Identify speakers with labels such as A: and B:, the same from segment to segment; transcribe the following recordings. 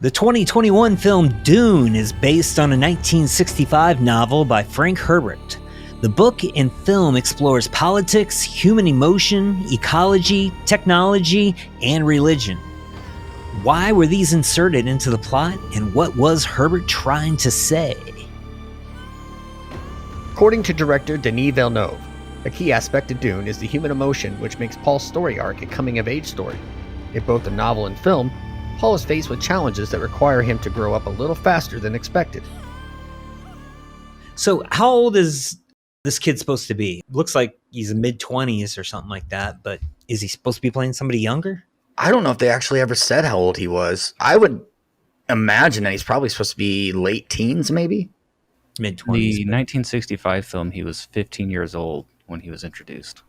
A: The 2021 film Dune is based on a 1965 novel by Frank Herbert. The book and film explores politics, human emotion, ecology, technology, and religion. Why were these inserted into the plot, and what was Herbert trying to say?
B: According to director Denis Villeneuve, a key aspect of Dune is the human emotion which makes Paul's story arc a coming-of-age story. In both the novel and film, Paul is faced with challenges that require him to grow up a little faster than expected.
A: So how old is this kid supposed to be? Looks like he's mid-20s or something like that, but is he supposed to be playing somebody younger?
C: I don't know if they actually ever said how old he was. I would imagine that he's probably supposed to be late teens, maybe?
A: Mid-20s.
D: The 1965 film, he was 15 years old when he was introduced.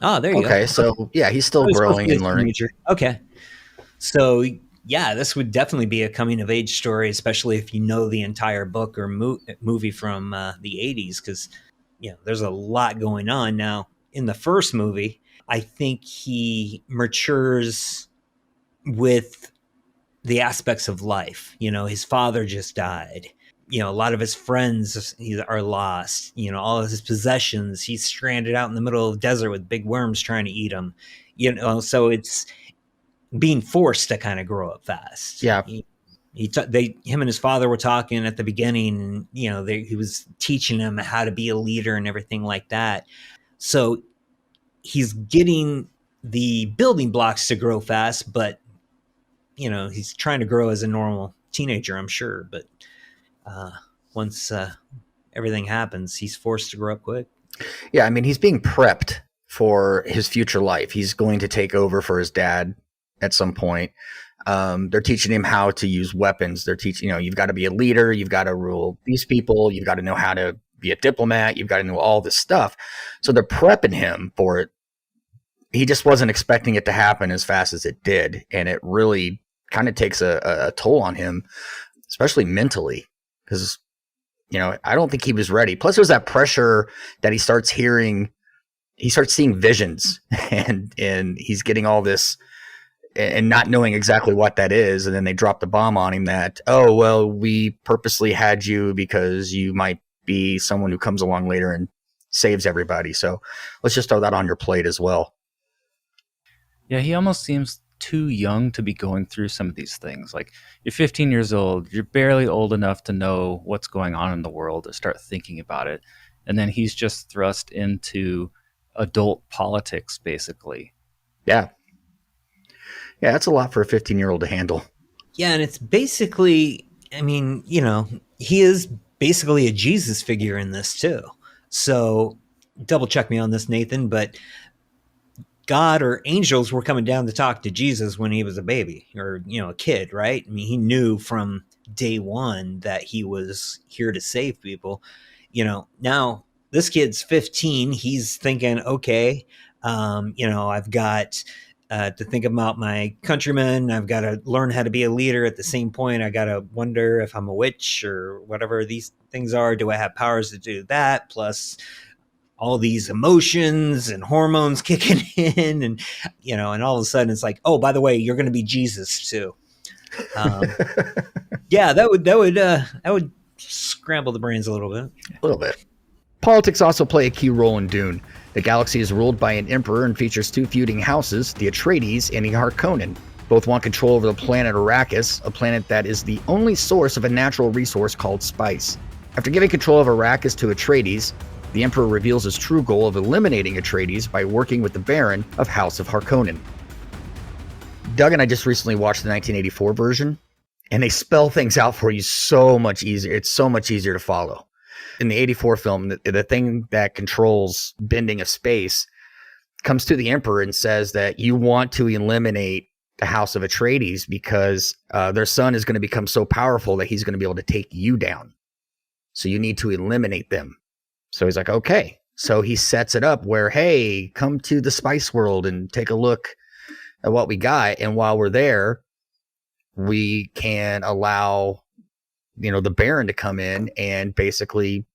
A: Oh, there you go.
C: Okay, so yeah, he's still growing and learning.
A: Okay. So yeah, this would definitely be a coming of age story, especially if you know the entire book or movie from the 80s, because there's a lot going on. Now, in the first movie, I think he matures with the aspects of life. His father just died. A lot of his friends are lost. All of his possessions, he's stranded out in the middle of the desert with big worms trying to eat him. So it's being forced to kind of grow up fast.
C: Yeah.
A: Him and his father were talking at the beginning, and he was teaching him how to be a leader and everything like that. So he's getting the building blocks to grow fast, but he's trying to grow as a normal teenager, I'm sure. But once everything happens, he's forced to grow up quick.
C: Yeah, I mean, he's being prepped for his future life. He's going to take over for his dad at some point. They're teaching him how to use weapons. They're teaching, you've got to be a leader. You've got to rule these people. You've got to know how to be a diplomat. You've got to know all this stuff. So they're prepping him for it. He just wasn't expecting it to happen as fast as it did. And it really kind of takes a toll on him, especially mentally, because, I don't think he was ready. Plus there's that pressure that he starts seeing visions and he's getting all this and not knowing exactly what that is. And then they drop the bomb on him that, oh, well, we purposely had you because you might be someone who comes along later and saves everybody. So let's just throw that on your plate as well.
D: Yeah, he almost seems too young to be going through some of these things. Like, you're 15 years old, you're barely old enough to know what's going on in the world, to start thinking about it. And then he's just thrust into adult politics, basically.
C: Yeah. Yeah, that's a lot for a 15-year-old to handle.
A: Yeah, and it's basically, he is basically a Jesus figure in this too. So double check me on this, Nathan, but God or angels were coming down to talk to Jesus when he was a baby or, a kid, right? I mean, he knew from day one that he was here to save people. Now this kid's 15. He's thinking, okay, I've got to think about my countrymen. I've got to learn how to be a leader. At the same point, I got to wonder if I'm a witch or whatever these things are. Do I have powers to do that? Plus all these emotions and hormones kicking in, and and all of a sudden it's like, oh, by the way, you're going to be Jesus too. Yeah, that would scramble the brains a little bit.
C: A little bit.
B: Politics also play a key role in Dune. The galaxy is ruled by an emperor and features two feuding houses, the Atreides and the Harkonnen. Both want control over the planet Arrakis, a planet that is the only source of a natural resource called spice. After giving control of Arrakis to Atreides, the emperor reveals his true goal of eliminating Atreides by working with the Baron of House of Harkonnen. Doug and I just recently watched the 1984 version, and they spell things out for you so much easier. It's so much easier to follow. In the 84 film, the thing that controls bending of space comes to the emperor and says that you want to eliminate the House of Atreides because their son is going to become so powerful that he's going to be able to take you down. So you need to eliminate them. So he's like, okay. So he sets it up where, hey, come to the spice world and take a look at what we got. And while we're there, we can allow, the Baron to come in and basically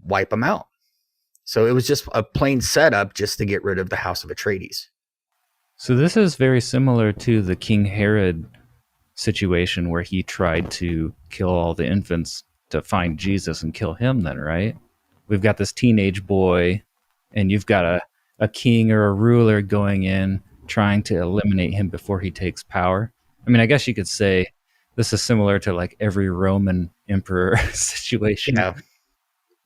B: wipe them out. So it was just a plain setup just to get rid of the House of Atreides.
D: So this is very similar to the King Herod situation where he tried to kill all the infants to find Jesus and kill him then, right? We've got this teenage boy, and you've got a king or a ruler going in trying to eliminate him before he takes power. I mean, I guess you could say this is similar to like every Roman emperor situation.
C: Yeah.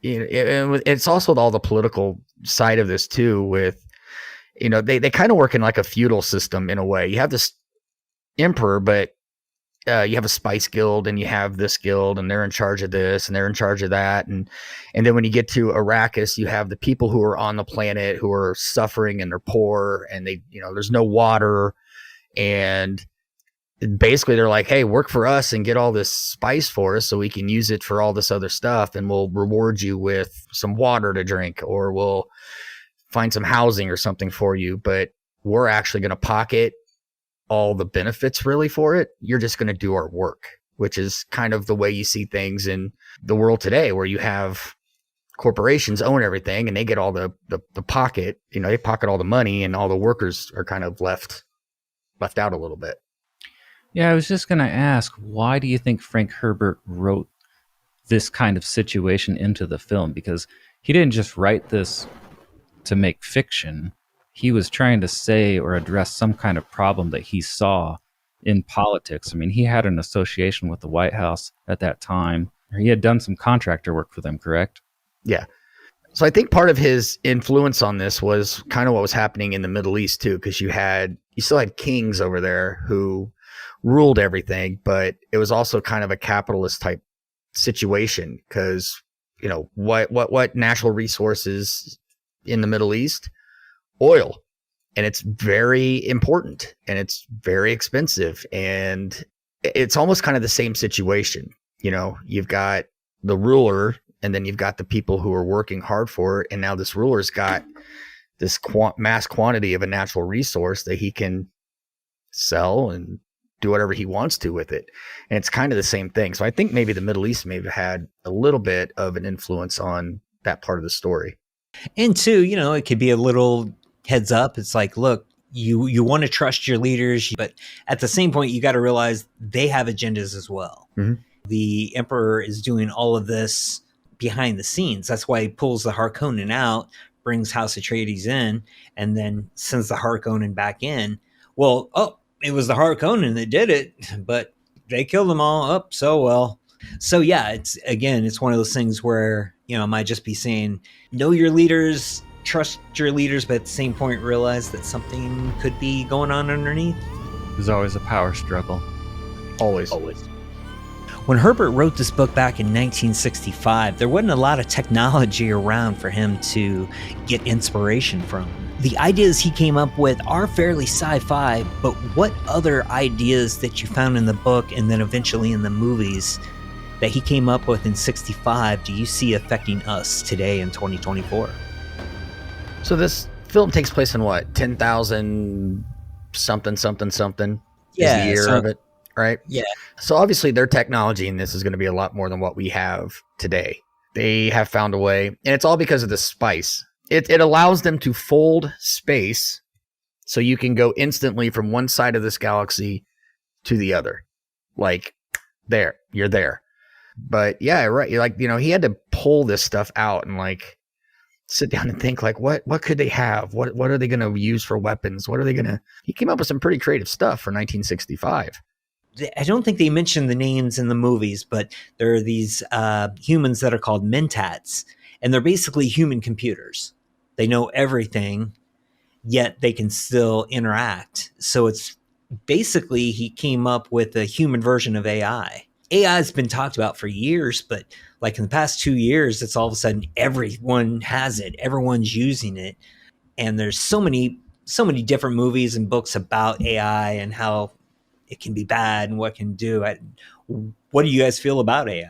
C: It's also all the political side of this too, with, they kind of work in like a feudal system in a way. You have this emperor, but you have a spice guild and you have this guild and they're in charge of this and they're in charge of that. And then when you get to Arrakis, you have the people who are on the planet who are suffering and they're poor and there's no water. And basically they're like, hey, work for us and get all this spice for us so we can use it for all this other stuff. And we'll reward you with some water to drink, or we'll find some housing or something for you. But we're actually going to pocket all the benefits really for it. You're just going to do our work, which is kind of the way you see things in the world today, where you have corporations own everything and they get all the pocket, they pocket all the money, and all the workers are kind of left out a little bit.
D: Yeah, I was just going to ask, why do you think Frank Herbert wrote this kind of situation into the film? Because he didn't just write this to make fiction. He was trying to say or address some kind of problem that he saw in politics. I mean, he had an association with the White House at that time. He had done some contractor work for them, correct?
C: Yeah. So I think part of his influence on this was kind of what was happening in the Middle East too, because you still had kings over there who ruled everything, but it was also kind of a capitalist type situation, because what natural resources in the Middle East? Oil. And it's very important and it's very expensive, and it's almost kind of the same situation. You've got the ruler, and then you've got the people who are working hard for it, and now this ruler's got this mass quantity of a natural resource that he can sell and do whatever he wants to with it. And it's kind of the same thing. So I think maybe the Middle East may have had a little bit of an influence on that part of the story.
A: And two, it could be a little heads up. It's like, look, you want to trust your leaders, but at the same point, you got to realize they have agendas as well.
C: Mm-hmm.
A: The emperor is doing all of this behind the scenes. That's why he pulls the Harkonnen out, brings House Atreides in, and then sends the Harkonnen back in. Well, it was the Harkonnen that did it, but they killed them all up. So, well. So yeah, it's one of those things where, I might just be saying, know your leaders, trust your leaders, but at the same point, realize that something could be going on underneath.
D: There's always a power struggle.
C: Always.
A: When Herbert wrote this book back in 1965, there wasn't a lot of technology around for him to get inspiration from. The ideas he came up with are fairly sci-fi, but what other ideas that you found in the book and then eventually in the movies that he came up with in 65 do you see affecting us today in 2024?
C: So this film takes place in what? 10,000 something is the year of it, right?
A: Yeah.
C: So obviously their technology in this is going to be a lot more than what we have today. They have found a way, and it's all because of the spice. It allows them to fold space so you can go instantly from one side of this galaxy to the other. Like, you're there. But yeah, right. He had to pull this stuff out and sit down and think what could they have? What are they going to use for weapons? He came up with some pretty creative stuff for 1965.
A: I don't think they mentioned the names in the movies, but there are these humans that are called mentats, and they're basically human computers. They know everything, yet they can still interact. So it's basically he came up with a human version of AI. AI has been talked about for years, but in the past 2 years, it's all of a sudden everyone has it. Everyone's using it. And there's so many different movies and books about AI and how it can be bad and what it can do. What do you guys feel about AI?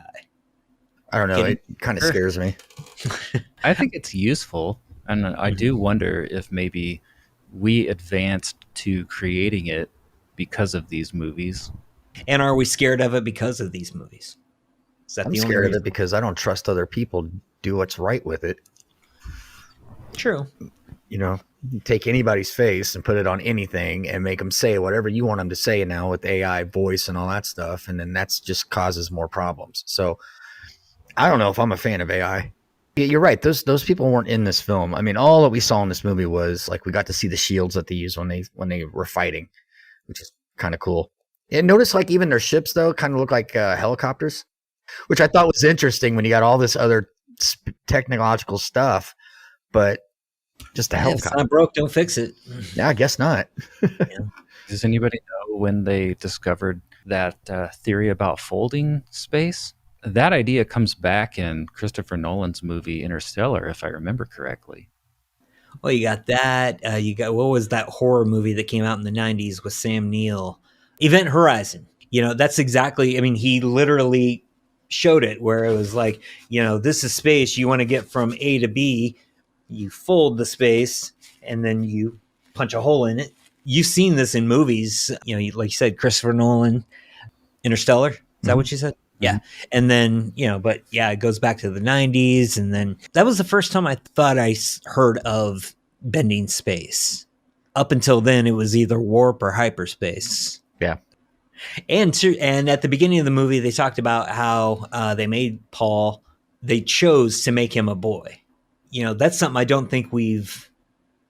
C: I don't know. It kind of scares me.
D: I think it's useful. And I do wonder if maybe we advanced to creating it because of these movies.
A: And are we scared of it because of these movies?
C: I'm scared of it because I don't trust other people to do what's right with it.
A: True.
B: take anybody's face and put it on anything and make them say whatever you want them to say now with AI voice and all that stuff. And then that's just causes more problems. So I don't know if I'm a fan of AI. Yeah, you're right. Those people weren't in this film. I mean, all that we saw in this movie was like we got to see the shields that they used when they were fighting, which is kind of cool. And notice like even their ships though kind of look like helicopters, which I thought was interesting when you got all this other technological stuff, but just a
A: If
B: helicopter.
A: it's not broke, don't fix it.
B: Yeah, I guess not.
D: Does anybody know when they discovered that theory about folding space? That idea comes back in Christopher Nolan's movie Interstellar, if I remember correctly.
A: Well, you got that. You got, what was that horror movie that came out in the 90s with Sam Neill? Event Horizon. You know, that's exactly, I mean, he literally showed it where it was like, you know, this is space. You want to get from A to B. You fold the space and then you punch a hole in it. You've seen this in movies, you know, like you said, Christopher Nolan, Interstellar. Is that what you said? Yeah. And then, you know, but yeah, it goes back to the 90s. And then that was the first time I thought I heard of bending space. Up until then, it was either warp or hyperspace.
B: Yeah.
A: And at the beginning of the movie, they talked about how they made Paul, they chose to make him a boy. You know, that's something I don't think we've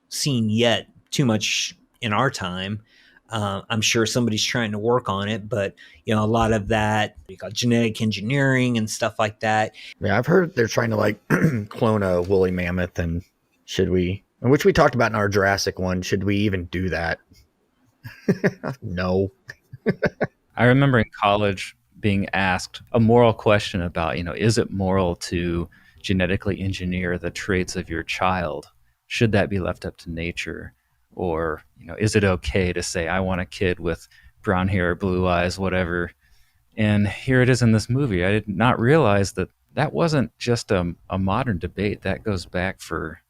A: seen yet too much in our time. I'm sure somebody's trying to work on it, but you know, a lot of that, you got genetic engineering and stuff like that.
B: Yeah, I've heard they're trying to like clone a woolly mammoth, and should we, which we talked about in our Jurassic one, should we even do that? No.
D: I remember in college being asked a moral question about, you know, is it moral to genetically engineer the traits of your child? Should that be left up to nature? Or, you know, is it okay to say, I want a kid with brown hair, blue eyes, whatever? And here it is in this movie. I did not realize that that wasn't just a modern debate. That goes back for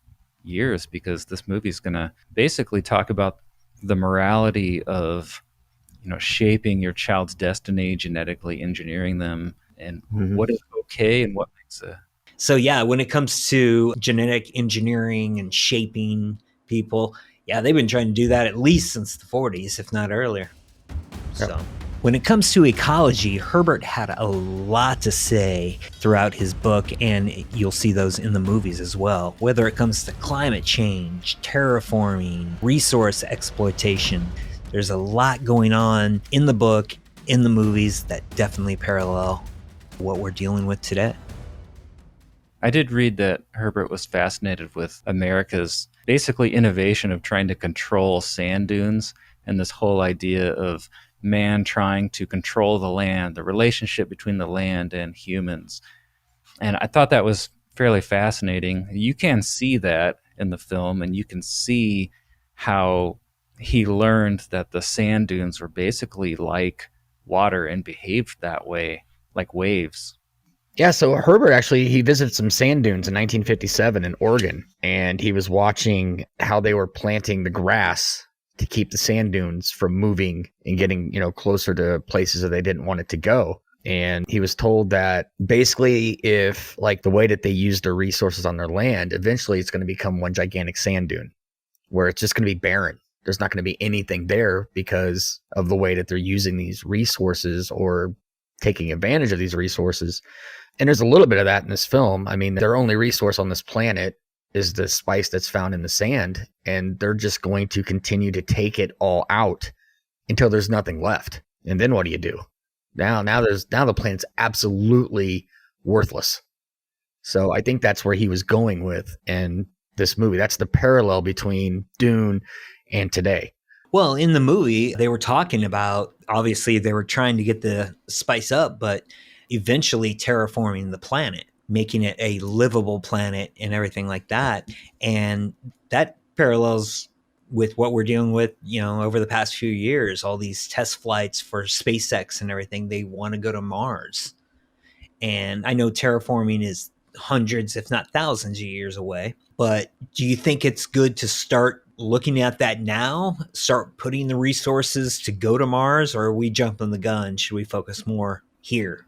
D: years, because this movie is going to basically talk about the morality of, you know, shaping your child's destiny, genetically engineering them, and what is okay and what makes a...
A: So yeah, when it comes to genetic engineering and shaping people, yeah, they've been trying to do that at least since the 40s, if not earlier.
B: Yep.
A: So when it comes to ecology, Herbert had a lot to say throughout his book, and you'll see those in the movies as well. Whether it comes to climate change, terraforming, resource exploitation, there's a lot going on in the book, in the movies that definitely parallel what we're dealing with today.
D: I did read that Herbert was fascinated with America's basically innovation of trying to control sand dunes, and this whole idea of man trying to control the land, the relationship between the land and humans. And I thought that was fairly fascinating. You can see that in the film, and you can see how he learned that the sand dunes were basically like water and behaved that way, like waves.
B: Yeah, so Herbert actually, he visited some sand dunes in 1957 in Oregon, and he was watching how they were planting the grass to keep the sand dunes from moving and getting, you know, closer to places that they didn't want it to go. And he was told that basically if like the way that they use their resources on their land, eventually it's going to become one gigantic sand dune where it's just going to be barren. There's not going to be anything there because of the way that they're using these resources or taking advantage of these resources. And there's a little bit of that in this film. I mean, their only resource on this planet is the spice that's found in the sand, and they're just going to continue to take it all out until there's nothing left. And then what do you do? Now the planet's absolutely worthless. So I think that's where he was going with in this movie. That's the parallel between Dune and today.
A: Well, in the movie, they were talking about, obviously they were trying to get the spice up, but eventually terraforming the planet, making it a livable planet and everything like that. And that parallels with what we're dealing with, you know, over the past few years, all these test flights for SpaceX and everything. They want to go to Mars. And I know terraforming is hundreds, if not thousands of years away, but do you think it's good to start looking at that now, start putting the resources to go to Mars, or are we jumping the gun? Should we focus more here?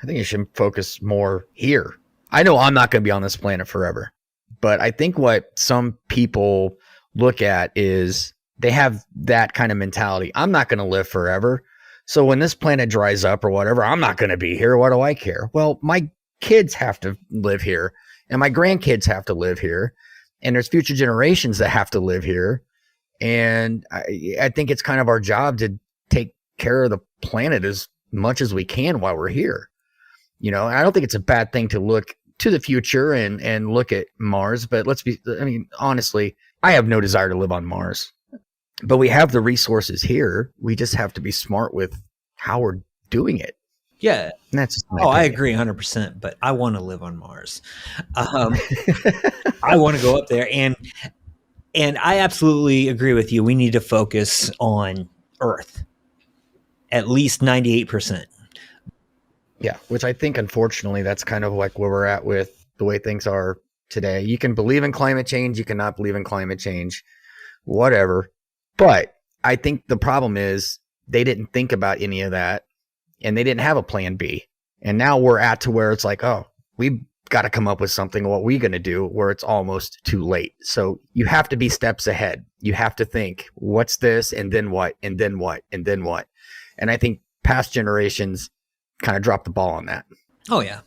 B: I think you should focus more here. I know I'm not going to be on this planet forever, but I think what some people
C: look at is they have that kind of mentality. I'm not going to live forever. So when this planet dries up or whatever, I'm not going to be here. What do I care? Well, my kids have to live here and my grandkids have to live here. And there's future generations that have to live here. And I think it's kind of our job to take care of the planet as much as we can while we're here. I don't think it's a bad thing to look to the future and look at Mars, but honestly, I have no desire to live on Mars. But we have the resources here. We just have to be smart with how we're doing it.
A: Yeah.
C: And that's just my
A: I
C: opinion.
A: agree 100%, but I want to live on Mars. I want to go up there, and I absolutely agree with you. We need to focus on Earth, at least 98%.
C: Yeah, which I think, unfortunately, that's kind of like where we're at with the way things are today. You can believe in climate change. You cannot believe in climate change, whatever. But I think the problem is they didn't think about any of that, and they didn't have a plan B. And now we're at to where it's like, oh, we've got to come up with something. What are we going to do where it's almost too late? So you have to be steps ahead. You have to think, what's this? And then what? And then what? And then what? And I think past generations kind of dropped the ball on that.
A: Oh, yeah.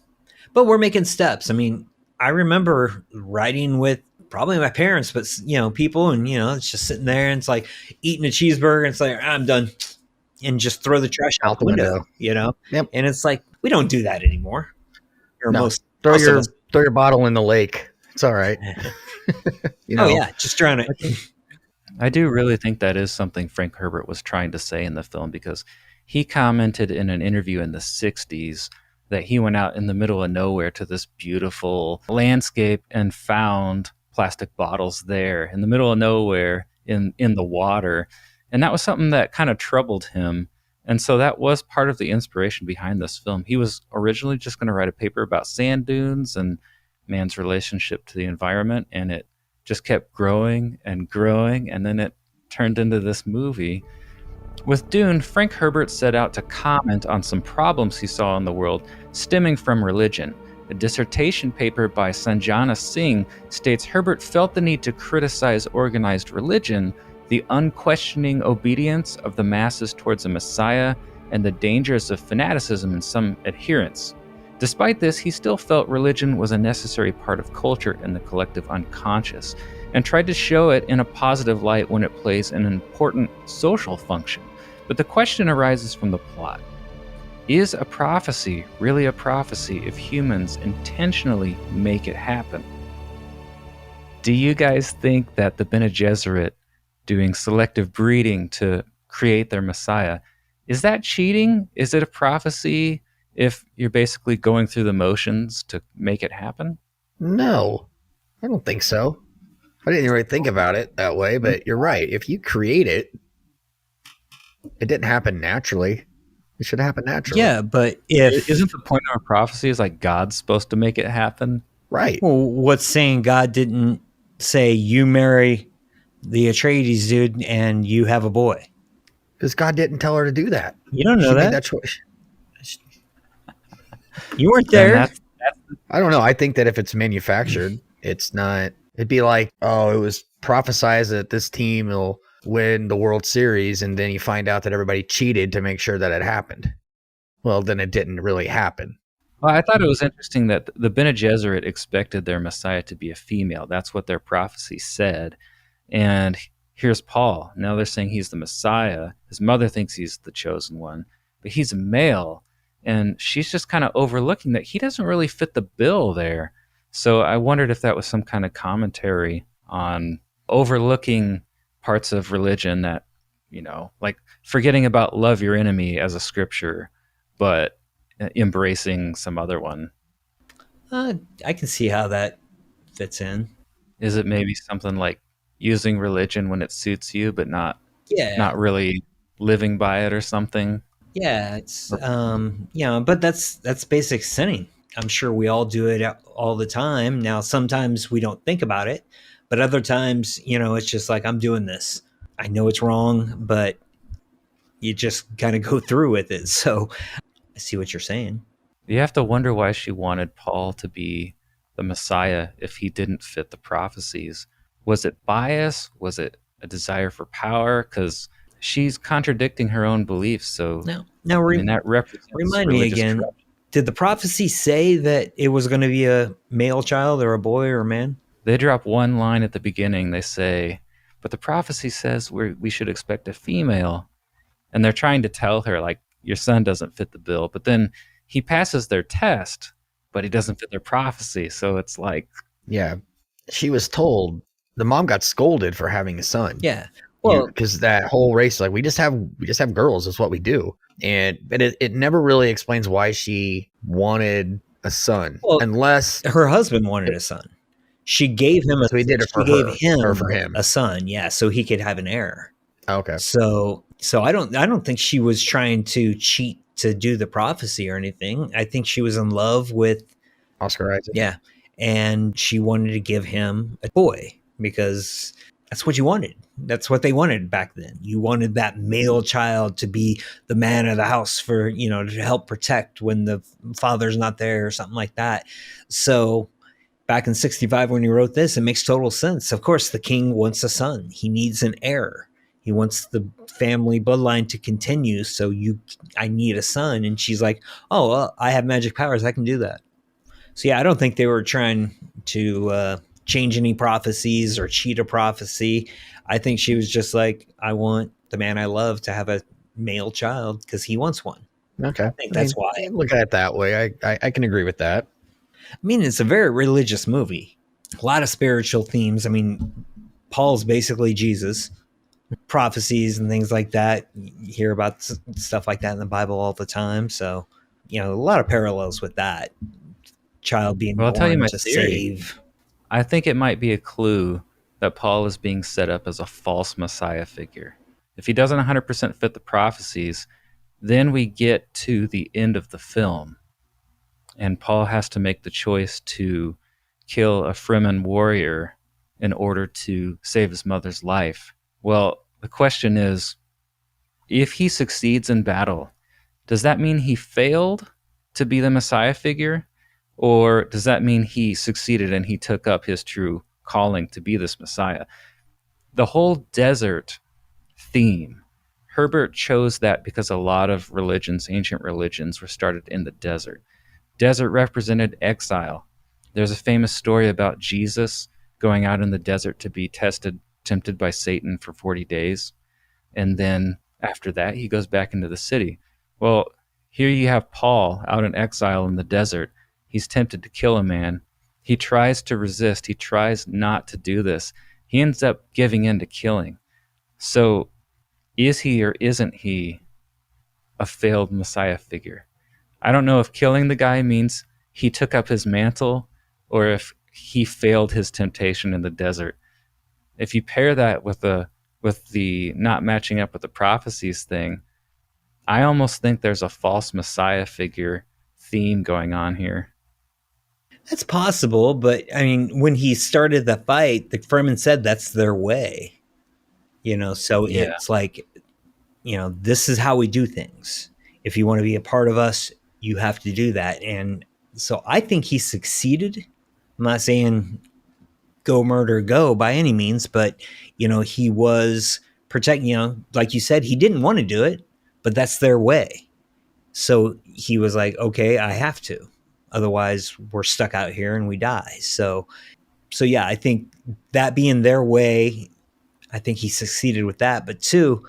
A: But we're making steps. I mean, I remember riding with probably my parents, but, people, and, it's just sitting there and it's like eating a cheeseburger and it's like, I'm done. And just throw the trash out the window.
C: Yep.
A: And it's like, we don't do that anymore. Or
C: No,
A: most
C: throw
A: of us.
C: your bottle in the lake. It's all right.
A: Oh, yeah. Just drown it.
D: I do really think that is something Frank Herbert was trying to say in the film, because he commented in an interview in the 60s that he went out in the middle of nowhere to this beautiful landscape and found plastic bottles there in the middle of nowhere in the water. And that was something that kind of troubled him. And so that was part of the inspiration behind this film. He was originally just going to write a paper about sand dunes and man's relationship to the environment, and it just kept growing and growing, and then it turned into this movie. With Dune, Frank Herbert set out to comment on some problems he saw in the world stemming from religion. A dissertation paper by Sanjana Singh states Herbert felt the need to criticize organized religion, the unquestioning obedience of the masses towards a messiah, and the dangers of fanaticism in some adherents. Despite this, he still felt religion was a necessary part of culture and the collective unconscious, and tried to show it in a positive light when it plays an important social function. But the question arises from the plot. Is a prophecy really a prophecy if humans intentionally make it happen? Do you guys think that the Bene Gesserit doing selective breeding to create their Messiah, is that cheating? Is it a prophecy if you're basically going through the motions to make it happen?
C: No, I don't think so. I didn't really think about it that way, but you're right. If you create it, it didn't happen naturally. It should happen naturally.
A: Yeah, but if...
D: Isn't the point of a prophecy is like God's supposed to make it happen?
C: Right.
A: Well, what's saying God didn't say you marry the Atreides dude and you have a boy?
C: Because God didn't tell her to do that.
A: You don't know
C: She
A: that.
C: made that choice.
A: You weren't there.
C: I don't know. I think that if it's manufactured, it's not. It'd be like, oh, it was prophesized that this team will win the World Series, and then you find out that everybody cheated to make sure that it happened. Well, then it didn't really happen.
D: Well, I thought it was interesting that the Bene Gesserit expected their Messiah to be a female. That's what their prophecy said. And here's Paul. Now they're saying he's the Messiah. His mother thinks he's the chosen one, but he's a male. And she's just kind of overlooking that he doesn't really fit the bill there. So I wondered if that was some kind of commentary on overlooking parts of religion that, like forgetting about love your enemy as a scripture, but embracing some other one.
A: I can see how that fits in.
D: Is it maybe something like using religion when it suits you, but not really living by it or something?
A: Yeah, it's but that's basic sinning. I'm sure we all do it all the time. Now, sometimes we don't think about it, but other times, it's just like, I'm doing this. I know it's wrong, but you just kind of go through with it. So I see what you're saying.
D: You have to wonder why she wanted Paul to be the Messiah if he didn't fit the prophecies. Was it bias? Was it a desire for power? Because she's contradicting her own beliefs. So,
A: Now
D: I mean, that represents
A: remind me
D: religious
A: again.
D: corruption.
A: Did the prophecy say that it was going to be a male child or a boy or a man?
D: They drop one line at the beginning. They say, but the prophecy says we should expect a female. And they're trying to tell her, like, your son doesn't fit the bill. But then he passes their test, but he doesn't fit their prophecy. So it's like,
B: Yeah. She was told, the mom got scolded for having a son.
A: Yeah. Well,
B: Because that whole race, like, we just have girls. That's what we do. But it never really explains why she wanted a son,
A: Well,
B: unless
A: her husband wanted a son. She gave him
B: so he did it for
A: she gave
B: her
A: him
B: or for him.
A: a son, yeah, so he could have an heir.
B: Okay.
A: So I don't think she was trying to cheat to do the prophecy or anything. I think she was in love with
B: Oscar Isaac.
A: yeah, and she wanted to give him a boy because that's what you wanted. That's what they wanted back then. You wanted that male child to be the man of the house for, to help protect when the father's not there or something like that. So back in 65 when he wrote this, it makes total sense. Of course, the king wants a son. He needs an heir. He wants the family bloodline to continue. So I need a son. And she's like, oh, well, I have magic powers. I can do that. So yeah, I don't think they were trying to change any prophecies or cheat a prophecy. I think she was just like, I want the man I love to have a male child because he wants one.
B: Okay.
A: I think that's why.
B: Look at it that way. I can agree with that.
A: I mean, it's a very religious movie. A lot of spiritual themes. I mean, Paul's basically Jesus. Prophecies and things like that. You hear about stuff like that in the Bible all the time. So, a lot of parallels with that. Child being
D: well, I'll tell you
A: born
D: my
A: to
D: theory.
A: save.
D: I think it might be a clue that Paul is being set up as a false Messiah figure. If he doesn't 100% fit the prophecies, then we get to the end of the film, and Paul has to make the choice to kill a Fremen warrior in order to save his mother's life. Well, the question is, if he succeeds in battle, does that mean he failed to be the Messiah figure? Or does that mean he succeeded and he took up his true calling to be this Messiah? The whole desert theme, Herbert chose that because a lot of religions, ancient religions, were started in the desert. Desert represented exile. There's a famous story about Jesus going out in the desert to be tempted by Satan for 40 days. And then after that, he goes back into the city. Well, here you have Paul out in exile in the desert. He's tempted to kill a man. He tries to resist. He tries not to do this. He ends up giving in to killing. So is he or isn't he a failed Messiah figure? I don't know if killing the guy means he took up his mantle or if he failed his temptation in the desert. If you pair that with the not matching up with the prophecies thing, I almost think there's a false Messiah figure theme going on here.
A: That's possible, but I mean, when he started the fight, the Fremen said that's their way. So
D: Yeah.
A: it's like, this is how we do things. If you want to be a part of us, you have to do that. And so I think he succeeded. I'm not saying go murder, go by any means, but, he was protecting, like you said, he didn't want to do it, but that's their way. So he was like, okay, I have to. Otherwise, we're stuck out here and we die. So yeah, I think that being their way, I think he succeeded with that. But two,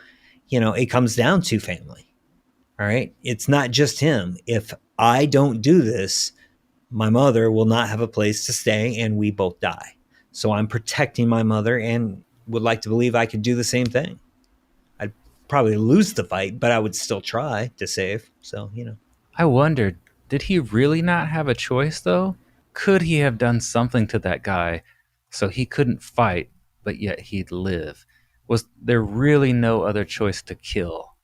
A: it comes down to family. All right. It's not just him. If I don't do this, my mother will not have a place to stay and we both die. So I'm protecting my mother and would like to believe I could do the same thing. I'd probably lose the fight, but I would still try to save. So,
D: I wondered, did he really not have a choice, though? Could he have done something to that guy so he couldn't fight, but yet he'd live? Was there really no other choice to kill?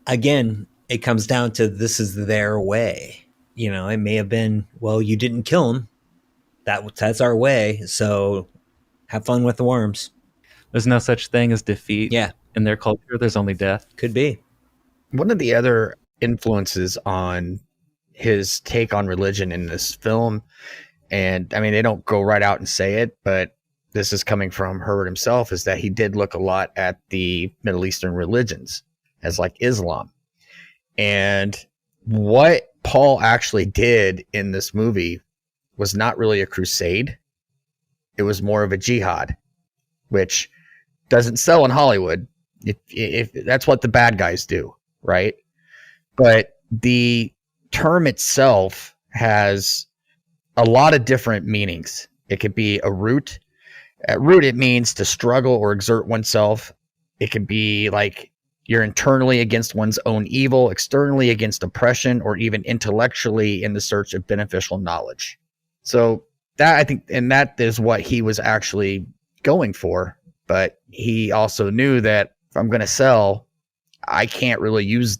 A: Again, it comes down to this is their way. It may have been, well, you didn't kill him. That's our way. So have fun with the worms.
D: There's no such thing as defeat.
A: Yeah.
D: In their culture, there's only death.
A: Could be.
B: One of the other influences on his take on religion in this film, and I mean, they don't go right out and say it, but this is coming from Herbert himself, is that he did look a lot at the Middle Eastern religions as like Islam. And what Paul actually did in this movie was not really a crusade. It was more of a jihad, which doesn't sell in Hollywood. If that's what the bad guys do, right? But the term itself has a lot of different meanings. It could be a root. At root, it means to struggle or exert oneself. It could be like you're internally against one's own evil, externally against oppression, or even intellectually in the search of beneficial knowledge. So that, I think, and that is what he was actually going for. But he also knew that if I'm going to sell, I can't really use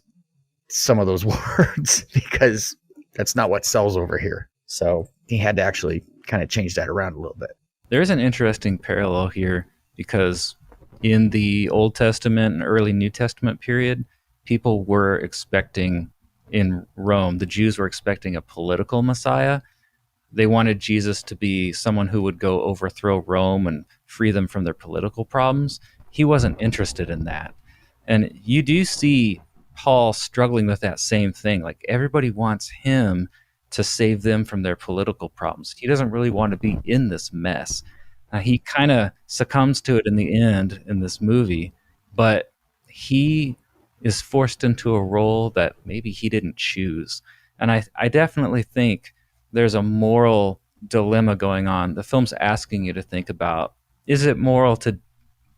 B: some of those words because that's not what sells over here. So he had to actually kind of change that around a little bit.
D: There's an interesting parallel here because in the Old Testament and early New Testament period, people were expecting in Rome, the Jews were expecting a political Messiah. They wanted Jesus to be someone who would go overthrow Rome and free them from their political problems. He wasn't interested in that. And you do see Paul struggling with that same thing. Like everybody wants him to save them from their political problems. He doesn't really want to be in this mess. He kind of succumbs to it in the end in this movie, but he is forced into a role that maybe he didn't choose. And I definitely think there's a moral dilemma going on. The film's asking you to think about, is it moral to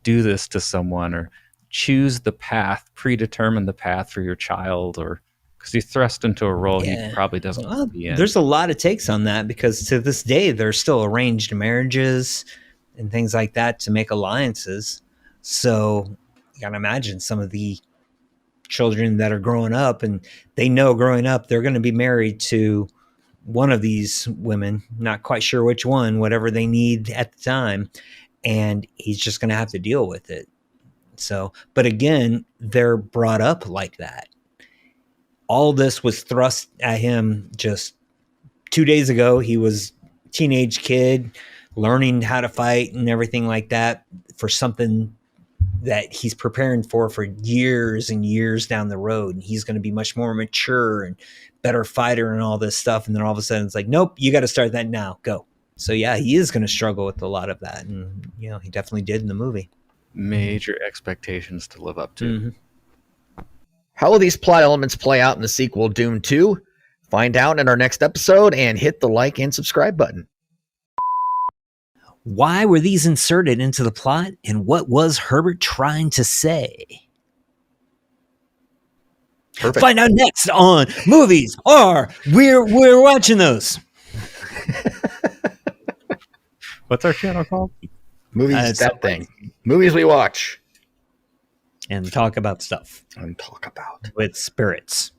D: do this to someone or choose the path, predetermine the path for your child, or because he's thrust into a role he probably doesn't want to be in.
A: There's a lot of takes on that because to this day, there's still arranged marriages and things like that to make alliances. So you gotta imagine some of the children that are growing up and they know growing up they're going to be married to one of these women, not quite sure which one, whatever they need at the time. And he's just going to have to deal with it. So, but again, they're brought up like that. All this was thrust at him just 2 days ago. He was a teenage kid learning how to fight and everything like that for something that he's preparing for years and years down the road. And he's going to be much more mature and better fighter and all this stuff. And then all of a sudden it's like, nope, you got to start that now. Go. So yeah, he is going to struggle with a lot of that. And, you know, he definitely did in the movie.
D: Major expectations to live up to.
B: Mm-hmm. How will these plot elements play out in the sequel Dune 2? Find out in our next episode and hit the like and subscribe button.
A: Why were these inserted into the plot, and what was Herbert trying to say?
B: Perfect.
A: Find out next on Movies Are We're watching those.
D: What's our channel called?
B: Movies that thing. Movies we watch
A: and talk about stuff
B: and talk about
A: with spirits.